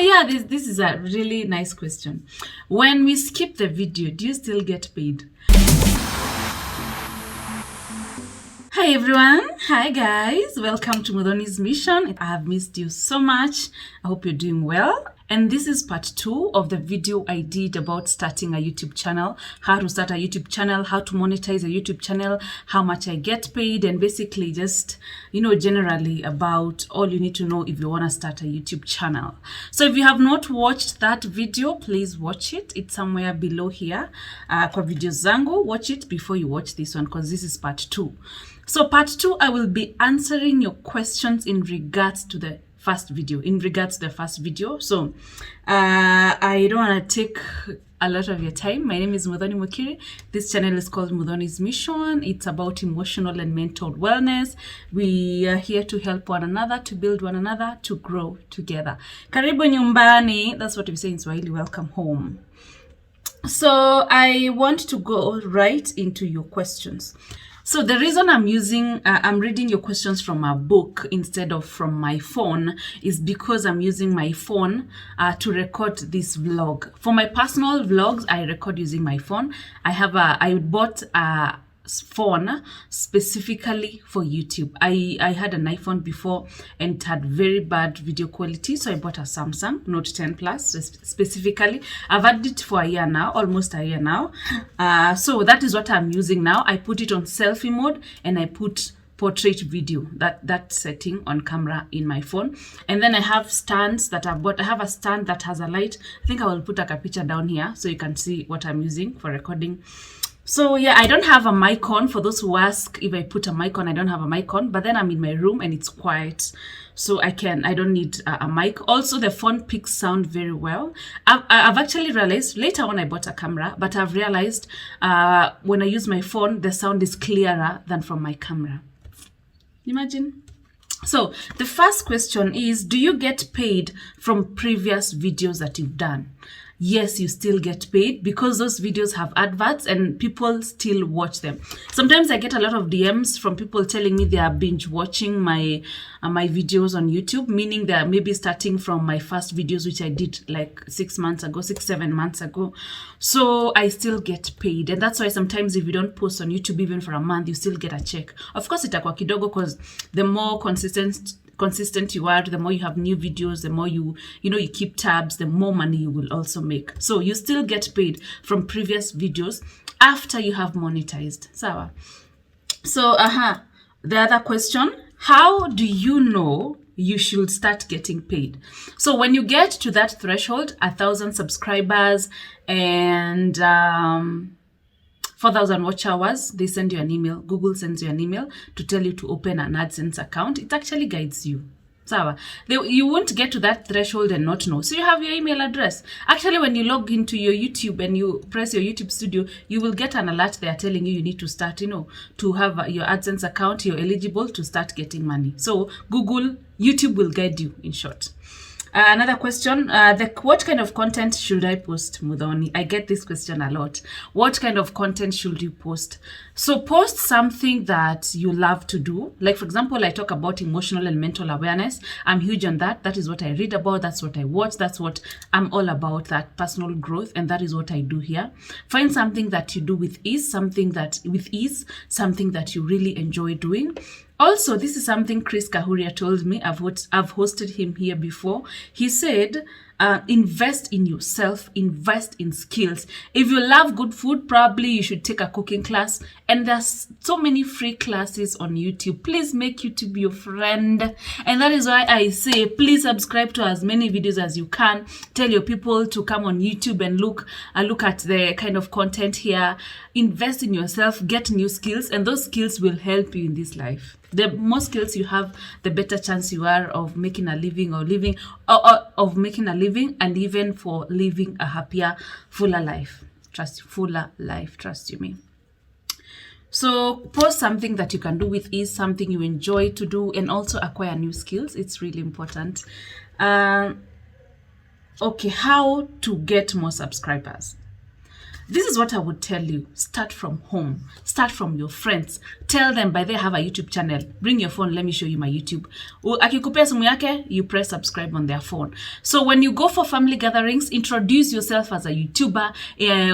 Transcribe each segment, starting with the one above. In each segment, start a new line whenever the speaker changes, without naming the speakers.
yeah, this is a really nice question. When we skip the video, do you still get paid? Hi everyone, hi guys, welcome to Muthoni's Mission. I have missed you so much. I hope you're doing well. And this is part 2 of the video I did about starting a YouTube channel, how to start a YouTube channel, how to monetize a YouTube channel, how much I get paid, and basically just, generally about all you need to know if you want to start a YouTube channel. So if you have not watched that video, please watch it. It's somewhere below here. Kwa videos zangu, watch it before you watch this one because this is part 2. So part 2, I will be answering your questions in regards to the first video, So I don't want to take a lot of your time. My name is Muthoni Mukiri. This channel is called Muthoni's Mission. It's about emotional and mental wellness. We are here to help one another, to build one another, to grow together. Karibu nyumbani. That's what we say in Swahili. Welcome home. So I want to go right into your questions. So the reason I'm reading your questions from a book instead of from my phone is because I'm using my phone to record this vlog. For my personal vlogs, I record using my phone. I bought a phone specifically for YouTube. I had an iPhone before and it had very bad video quality, so I bought a Samsung Note 10 Plus specifically. I've had it for a year now, almost a year now. So that is what I'm using now. I put it on selfie mode and I put portrait video, that setting on camera in my phone. And then I have stands that I've bought. I have a stand that has a light. I think I will put a picture down here so you can see what I'm using for recording. So yeah, I don't have a mic on. For those who ask if I put a mic on, I don't have a mic on, but then I'm in my room and it's quiet, so I don't need a mic. Also, the phone picks sound very well. I've actually realized, later on I bought a camera, but I've realized when I use my phone, the sound is clearer than from my camera. Imagine. So the first question is, do you get paid from previous videos that you've done? Yes, you still get paid because those videos have adverts and people still watch them. Sometimes I get a lot of DMs from people telling me they are binge watching my videos on YouTube, meaning they are maybe starting from my first videos, which I did like 6 months ago, 7 months ago. So I still get paid. And that's why sometimes if you don't post on YouTube even for a month, you still get a check. Of course, itakuwa kidogo because the more consistent you are, the more you have new videos, the more you keep tabs, the more money you will also make. So you still get paid from previous videos after you have monetized. Sawa. So the other question, how do you know you should start getting paid? So when you get to that threshold, 1,000 subscribers and 4,000 watch hours, they send you an email. Google sends you an email to tell you to open an AdSense account. It actually guides you. You won't get to that threshold and not know. So you have your email address. Actually, when you log into your YouTube and you press your YouTube studio, you will get an alert there telling you need to start, to have your AdSense account. You're eligible to start getting money. So YouTube will guide you, in short. Another question, what kind of content should I post, Muthoni? I get this question a lot. What kind of content should you post? So post something that you love to do. Like, for example, I talk about emotional and mental awareness. I'm huge on that. That is what I read about. That's what I watch. That's what I'm all about, that personal growth. And that is what I do here. Find something that you do with ease, something that you really enjoy doing. Also, this is something Chris Kahuria told me. I've hosted him here before. He said, invest in yourself, invest in skills. If you love good food, probably you should take a cooking class. And there's so many free classes on YouTube. Please make YouTube your friend. And that is why I say, please subscribe to as many videos as you can. Tell your people to come on YouTube and look at the kind of content here. Invest in yourself, get new skills, and those skills will help you in this life. The more skills you have, the better chance you are of making a living and even for living a happier, fuller life. Trust you me. So post something that you can do with ease, something you enjoy to do, and also acquire new skills. It's really important. Okay, how to get more subscribers? This is what I would tell you. Start from home. Start from your friends. Tell them, by the way, I have a YouTube channel. Bring your phone, let me show you my YouTube. Akikupea simu yake, you press subscribe on their phone. So when you go for family gatherings, introduce yourself as a YouTuber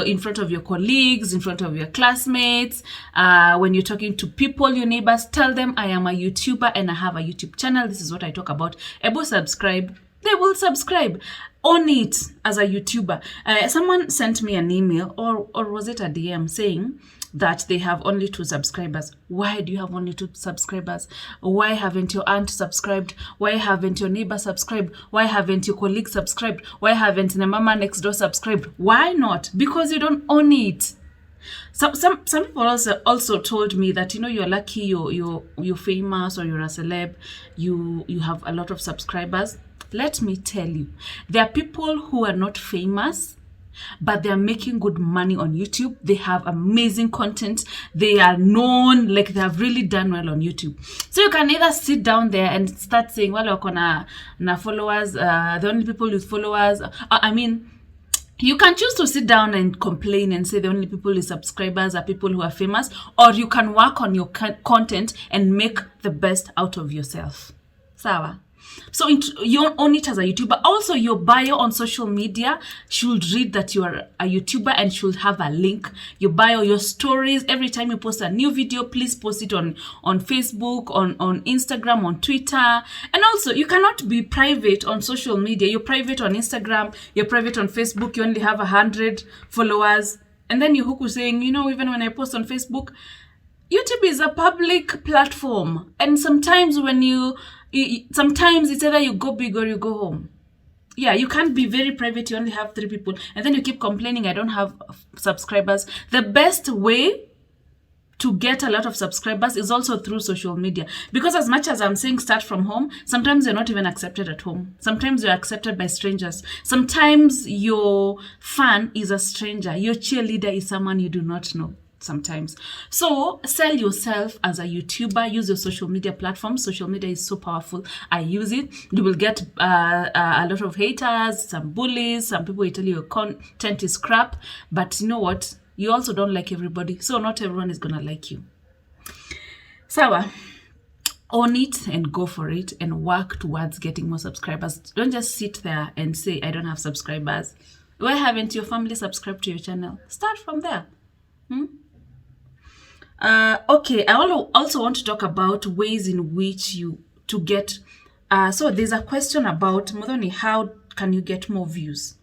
in front of your colleagues, in front of your classmates. When you're talking to people, your neighbors, tell them I am a YouTuber and I have a YouTube channel. This is what I talk about. Ebo subscribe. They will subscribe. Own it as a YouTuber. Someone sent me an email or was it a DM saying that they have only 2 subscribers. Why do you have only 2 subscribers? Why haven't your aunt subscribed? Why haven't your neighbor subscribed? Why haven't your colleague subscribed? Why haven't the mama next door subscribed? Why not? Because you don't own it. Some people also told me that, you're lucky, you're famous, or you're a celeb, you have a lot of subscribers. Let me tell you, there are people who are not famous, but they are making good money on YouTube. They have amazing content. They are known, like they have really done well on YouTube. So you can either sit down there and start saying, well, wako na followers, the only people with followers. You can choose to sit down and complain and say the only people with subscribers are people who are famous, or you can work on your content and make the best out of yourself. Sawa? So you own it as a YouTuber. Also, your bio on social media should read that you are a YouTuber and should have a link. Your bio, your stories, every time you post a new video, please post it on Facebook, on Instagram, on Twitter. And also, you cannot be private on social media. You're private on Instagram, you're private on Facebook, you only have 100 followers. And then you're huku saying, even when I post on Facebook, YouTube is a public platform. And sometimes sometimes it's either you go big or you go home. Yeah, you can't be very private. You only have 3 people. And then you keep complaining, I don't have subscribers. The best way to get a lot of subscribers is also through social media. Because as much as I'm saying start from home, sometimes you're not even accepted at home. Sometimes you're accepted by strangers. Sometimes your fan is a stranger. Your cheerleader is someone you do not know. Sometimes. So sell yourself as a YouTuber. Use your social media platform. Social media is so powerful. I use it. You will get a lot of haters, some bullies, some people will tell you your content is crap. But you know what? You also don't like everybody. So not everyone is going to like you. Sawa. Own it and go for it and work towards getting more subscribers. Don't just sit there and say, I don't have subscribers. Why haven't your family subscribed to your channel? Start from there. Okay, I also want to talk about ways in which to get, so there's a question about, Muthoni, how can you get more views?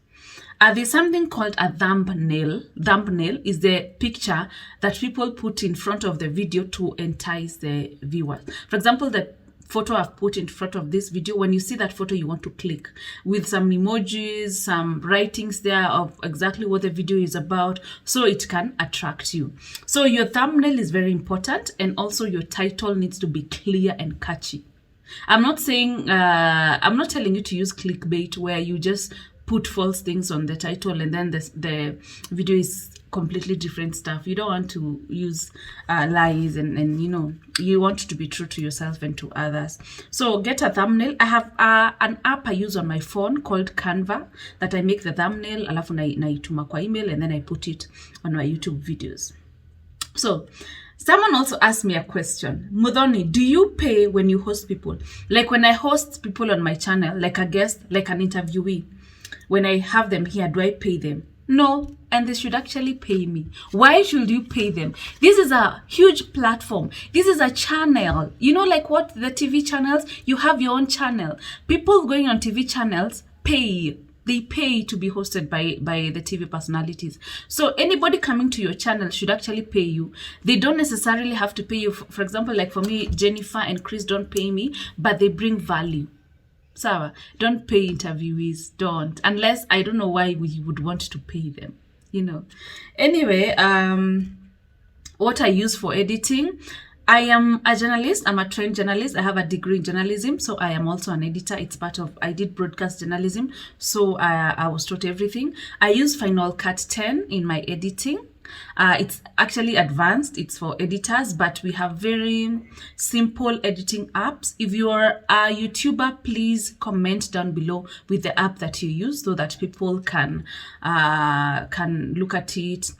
There's something called a thumbnail. Thumbnail is the picture that people put in front of the video to entice the viewers. For example, the photo I've put in front of this video, when you see that photo, you want to click with some emojis, some writings there of exactly what the video is about, so it can attract you. So your thumbnail is very important, and also your title needs to be clear and catchy. I'm not saying, I'm not telling you to use clickbait where you just put false things on the title and then the video is completely different stuff. You don't want to use lies and you want to be true to yourself and to others. So get a thumbnail. I have an app I use on my phone called Canva that I make the thumbnail, alafu naituma kwa email, and then I put it on my YouTube videos. So someone also asked me a question. Muthoni, do you pay when you host people? Like when I host people on my channel, like a guest, like an interviewee, when I have them here, do I pay them? No, and they should actually pay me. Why should you pay them? This is a huge platform. This is a channel. Like what the TV channels, you have your own channel. People going on TV channels pay. They pay to be hosted by the TV personalities. So anybody coming to your channel should actually pay you. They don't necessarily have to pay you. For example, like for me, Jennifer and Chris don't pay me, but they bring value. Sawa, don't pay interviewees, don't, unless I don't know why we would want to pay them, Anyway, what I use for editing, I am a journalist. I'm a trained journalist. I have a degree in journalism, so I am also an editor. It's part of, I did broadcast journalism, so I was taught everything. I use Final Cut 10 in my editing. It's actually advanced, it's for editors, but we have very simple editing apps. If you're a YouTuber, please comment down below with the app that you use so that people can look at it.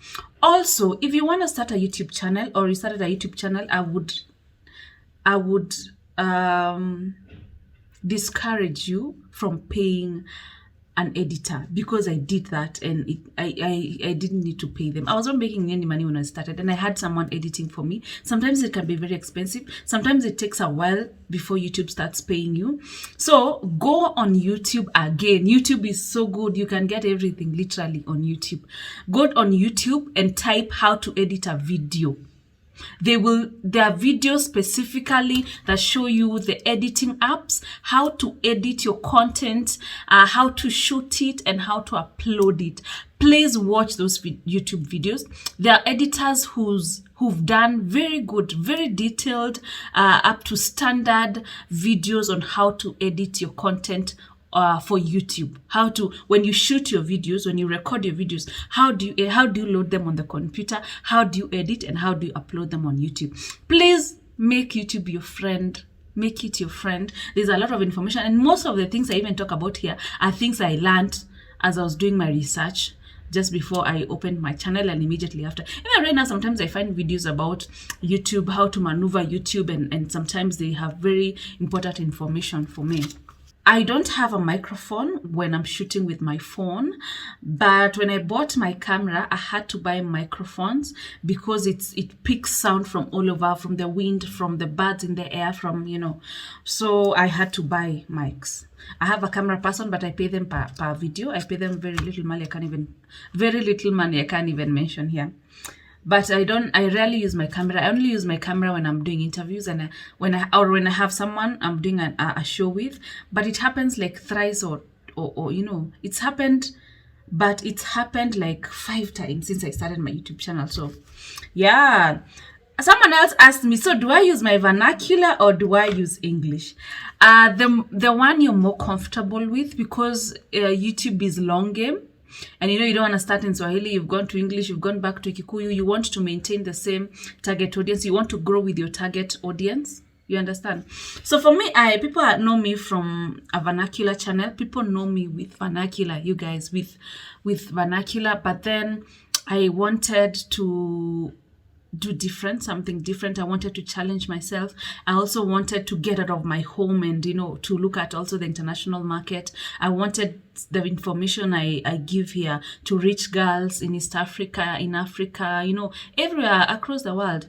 Also, if you want to start a YouTube channel, or you started a YouTube channel, I would discourage you from paying an editor, because I did that, and I didn't need to pay them. I wasn't making any money when I started, and I had someone editing for me. Sometimes it can be very expensive. Sometimes it takes a while before YouTube starts paying you. So go on YouTube again. YouTube is so good. You can get everything literally on YouTube. Go on YouTube and type how to edit a video. There are videos specifically that show you the editing apps, how to edit your content, how to shoot it, and how to upload it. Please watch those YouTube videos. There are editors who've done very good, very detailed, up to standard videos on how to edit your content for YouTube. How to, when you shoot your videos, when you record your videos, how do you load them on the computer, how do you edit, and how do you upload them on YouTube. Please make YouTube your friend. Make it your friend. There's a lot of information, and most of the things I even talk about here are things I learned as I was doing my research just before I opened my channel, and immediately after. Even right now, sometimes I find videos about YouTube, how to maneuver YouTube, and sometimes they have very important information for me. I don't have a microphone when I'm shooting with my phone, but when I bought my camera, I had to buy microphones because it picks sound from all over, from the wind, from the birds in the air, from, so I had to buy mics. I have a camera person, but I pay them per video. I pay them very little money. I can't even mention here. But I rarely use my camera. I only use my camera when I'm doing interviews, and when I have someone I'm doing a show with. But it happens like thrice or it's happened, but it's happened like 5 times since I started my YouTube channel. So yeah. Someone else asked me, so do I use my vernacular or do I use English? The one you're more comfortable with, because YouTube is long game. And you don't want to start in Swahili, you've gone to English, you've gone back to Kikuyu, you want to maintain the same target audience, you want to grow with your target audience, you understand? So for me, people know me from a vernacular channel, people know me with vernacular, you guys, with vernacular, but then I wanted to do something different. I wanted to challenge myself. I also wanted to get out of my home and, to look at also the international market. I wanted the information I give here to reach girls in East Africa, in Africa, everywhere across the world.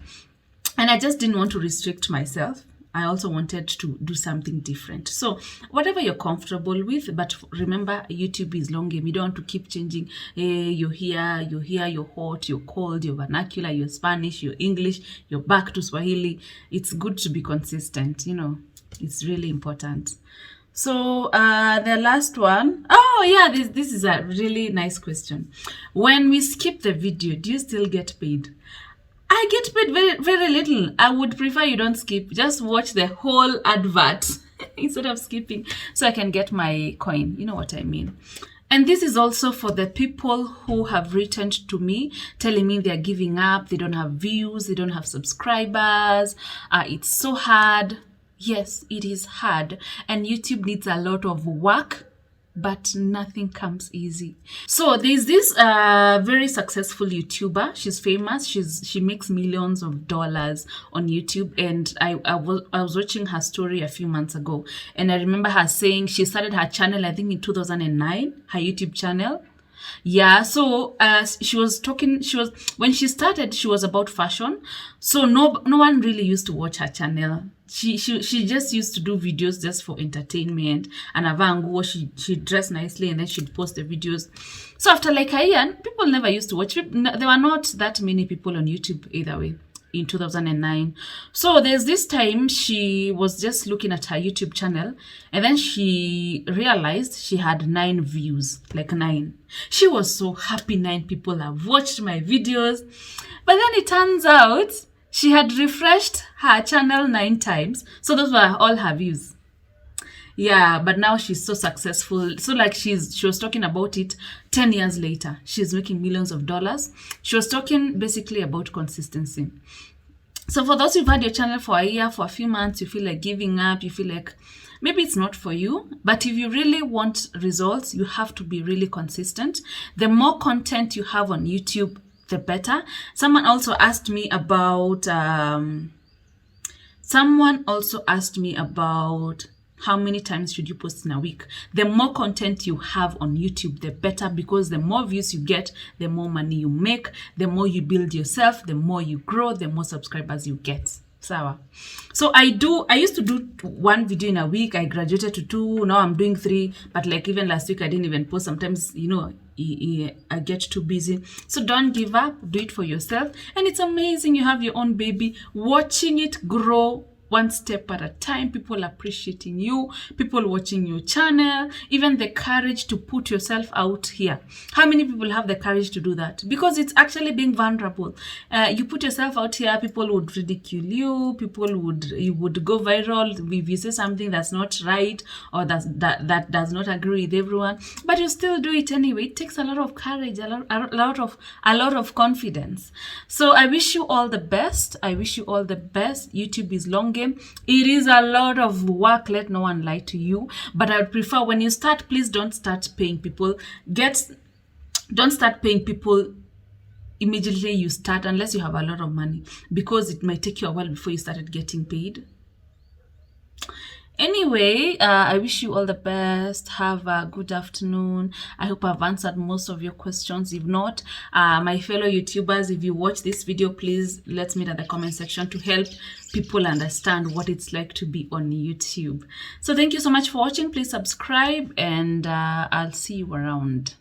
And I just didn't want to restrict myself. I also wanted to do something different. So whatever you're comfortable with, but remember, YouTube is long game. You don't want to keep changing. Hey, you're here, you're hot, you're cold, you're vernacular, you're Spanish, you're English, you're back to Swahili. It's good to be consistent, it's really important. So the last one, oh yeah, this is a really nice question. When we skip the video, do you still get paid? I get paid very, very little. I would prefer you don't skip. Just watch the whole advert instead of skipping, so I can get my coin. You know what I mean? And this is also for the people who have written to me telling me they're giving up, they don't have views, they don't have subscribers. It's so hard. Yes, it is hard. And YouTube needs a lot of work, but nothing comes easy. So there's this very successful YouTuber. She's famous. She makes millions of dollars on YouTube. And I was watching her story a few months ago. And I remember her saying she started her channel, I think in 2009, her YouTube channel. Yeah, so she was when she started, she was about fashion. So no one really used to watch her channel. She just used to do videos just for entertainment, and she dressed nicely, and then she'd post the videos. So after like a year, people never used to watch. There were not that many people on YouTube either way in 2009. So there's this time she was just looking at her YouTube channel, and then she realized she had 9 views, like 9. She was so happy 9 people have watched my videos. But then it turns out she had refreshed her channel 9 times. So those were all her views. Yeah, but now she's so successful. So like she was talking about it 10 years later. She's making millions of dollars. She was talking basically about consistency. So for those who've had your channel for a year, for a few months, you feel like giving up, you feel like maybe it's not for you. But if you really want results, you have to be really consistent. The more content you have on YouTube, the better. Someone also asked me about how many times should you post in a week. The more content you have on YouTube, the better, because the more views you get, the more money you make, the more you build yourself, the more you grow, the more subscribers you get. Sawa. So I used to do 1 video in a week. I graduated to 2. Now I'm doing 3. But like even last week, I didn't even post. Sometimes, you know, I get too busy. So don't give up. Do it for yourself. And it's amazing. You have your own baby. Watching it grow one step at a time, people appreciating you, people watching your channel, even the courage to put yourself out here. How many people have the courage to do that? Because it's actually being vulnerable. You put yourself out here, people would ridicule you, you would go viral if you say something that's not right or that does not agree with everyone, but you still do it anyway. It takes a lot of courage, a lot of confidence. So I wish you all the best. I wish you all the best. YouTube is long game. It is a lot of work, let no one lie to you, but I would prefer when you start, please don't start paying people. Don't start paying people immediately you start, unless you have a lot of money, because it might take you a while before you started getting paid. Anyway, I wish you all the best. Have a good afternoon. I hope I've answered most of your questions. If not, my fellow YouTubers, if you watch this video, please let me know in the comment section to help people understand what it's like to be on YouTube. So thank you so much for watching. Please subscribe, and I'll see you around.